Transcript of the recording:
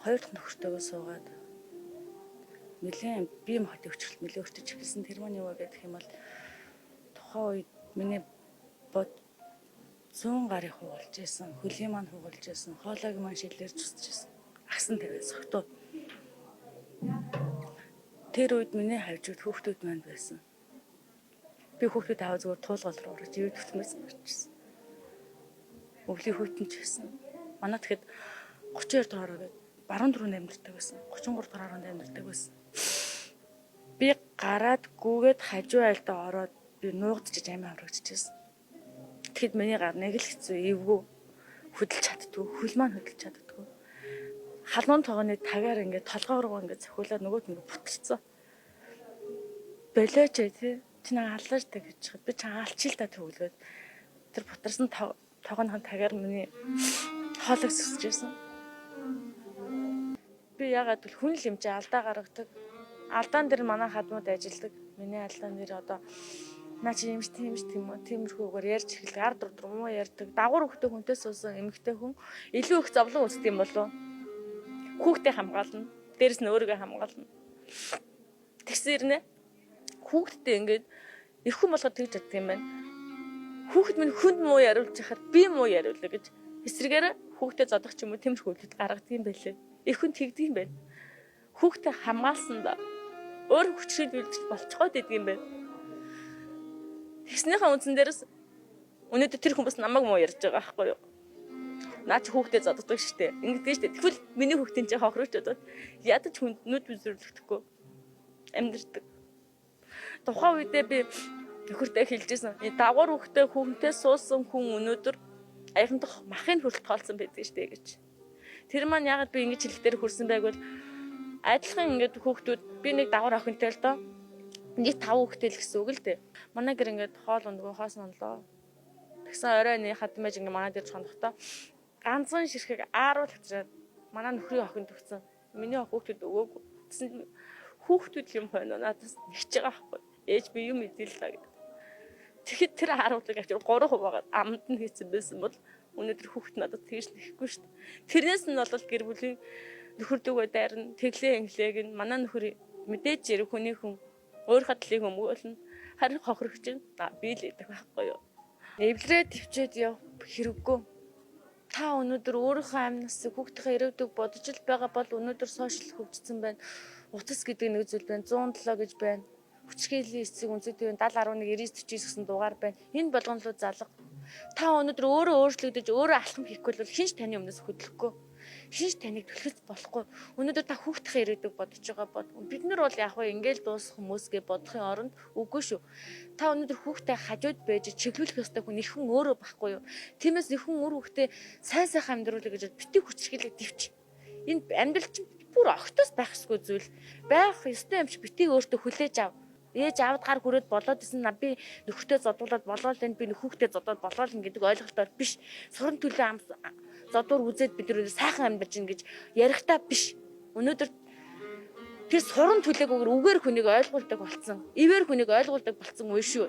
Хоёр дахь нөхөртөөгөө суугаад нэлээд бие махбод өвчлөлт нэлээд өртөж эхэлсэн. Тэр маань юу вэ гэх юм бол тухайн үед миний бод 100 гарыг хугалж байсан, хөлийн маань хугалж байсан, хоолойг маань шилэрж усж байсан. Агсан тавиад согтуу. Тэр үед миний хавьжууд хүүхдүүд маань байсан. Би хүүхдүүд аваа зүгээр туулгал руу орж ивэ төвтмөөс гарчихсан. Өвлийн хүүтэн ч байсан. Манай тэгэхэд 32 дугаар ороод баруун дөрөв амьдардаг байсан. 33 дугаар ороод амьдардаг байсан. Би гараад гүгээд хажуу айлдаа ороод би нуугдчихж амиа аврагдчихсан. Тэгэхэд миний гар нэг л хэцүү, эвгүй, хөдөлж чаддгүй, хөл маань хөдөлж чаддгүй. Халуун тогооны тагаар ингээд толгоороо ингээд цохиулаад нөгөөд нь бутчихсан. Болооч тий. Чи нэг аллаж та гэж чад. Би чам алчил та төвлөгөөд тэр бутарсан тогоонохон тагаар миний хоолойг сүсэж байсан. Би ягаад гэвэл хүн л юм чи алдаа гаргадаг. Алдаан дээр манай хадмууд ажилладаг. Миний алдаан дээр одоо наа чи юмш тиймш тийм үү. Тиймэрхүүгээр ярьж эхэлдэг. Ард урд муу ярьдаг. Дагуур хөхтэй хүнтэй суусан эмэгтэй хүн илүү их зовлон үүсдэг юм болов. Хүүхдээ хамгаална. Дээрэс нь өөрийгөө хамгаална. Тэгсэр нэ хүүхдтэй ингээд их хүн болгоод тэгж чаддаг юм байна. Хүүхэд минь хүнд муу яриулж яхад би муу яриулаа гэж эсрэгээр хүүхдээ зодох ч юм уу тиймэрхүү үйлдэл гаргадаг юм байлээ. Их хүн тэгдэг юм байна. Хүүхдээ хамгаалсандаа өөр хүчрэл үйлдэж болцоход идэг юм байна. Тэгснийхаа үндсэн дээрээс өнөөдөр тэр хүмүүс намайг муу ярьж байгаа байхгүй юу? Наа чи хүүхдээ зоддог штэ. Ингэдэг штэ. Тэгвэл миний хүүхдийн чи хохрооч бодоод ядаж хүнд нүд үзэрлэгдэхгүй амьдэрдэг. Тухайн үедээ би нөхөртөө хэлжсэн. Дагуур хүүхдээ суусан хүн өнөөдөр аяхандах махын хүрэлт тоолсон байдаг штэ гэж. Тэр маань ягаад би ингэж хэлэхээр хүрсэн байг бол адилхан ингээд хүүхдүүд би нэг дагуур охинтой л доо. Нэг 5 хүүхдтэй л гэсэн үг л дээ. Манай гэр ингээд хоол ундгүй хоос нолоо. Тэгсэн оройн хадмаж ингээд манай дээр чондохдоо ганцхан ширхэг ааруул хачаад манай нөхрийн охинд өгсөн. Миний хүүхдүүд өгөөгүй. Тэгсэн хүүхдүүд юм байна надаас нэгж байгаа байхгүй. Ээж би юм идээл та гэдэг. Тэгэхэд тэр харуулыг авчир 3% байгаа амд нь хийсэн байсан бол өнөөдөр хүүхд надад тэгж нэхгүй шүү дээ. Тэрнээс нь бол гэр бүлийн нөхөр дүүгээ дайрна, тэглээ инглээг нь манай нөхөр мэдээж зэрэг хүний хүн өөр хадлыг өмгөөлнө. Харин хохирогч нь би л идэх байхгүй юу. Эвлэрээ төвчээд яв хэрэггүй. Та өнөөдөр өөрийнхөө амнаас хүүхдийнхээ ирээдүйг бодож л байгаа бол өнөөдөр сошиал хөгжсөн байна. Утас гэдэг нэг зүйл байна. 107 гэж байна. Хүчрхийллийн эцэг үндэсний 70 11 99 49 гэсэн дугаар байна. Энэ болгонлоо залга. Та өнөөдөр өөрөө өөрчлөгдөж өөрөө алхам хийхгүй бол хинч таны өмнөөс хөдлөхгүй. Хинч таныг түлхэж болохгүй. Өнөөдөр та хүүхдийнхээ ирээдүйг бодож байгаа бод. Бид нар бол яг хөө ингээл дуусах хүмүүсгээ бодохын оронд үгүй шүү. Та өнөөдөр хүүхдээ хажууд байж чиглүүлэх ёстой хүн их хүн өөрөө байхгүй юу? Тиймээс их хүн өөр хүүхдээ сайн сайхан амьдруулъя гэж битгий хүчрхийлэг төвч. Энэ амьдрал чинь бүр огтос байх ёсгүй зүйл. Байх ёстой юм чи битгий өөртөө хүлээж ав. Ээж аавд гар хүрээд болоод исэн би нөхөртөө зодуулаад болоод энэ би хүүхдээ зодоод болоод ин гэдэг ойлголтоор биш. Суран төлөө ам зодуур үзээд бид нар сайхан амьдарч ин гэж ярихтаа биш. Өнөөдөр тэр суран төлөөгөөр үгээр хүнийг ойлгуулдаг болсон. Ивэр хүнийг ойлгуулдаг болсон үе шүү.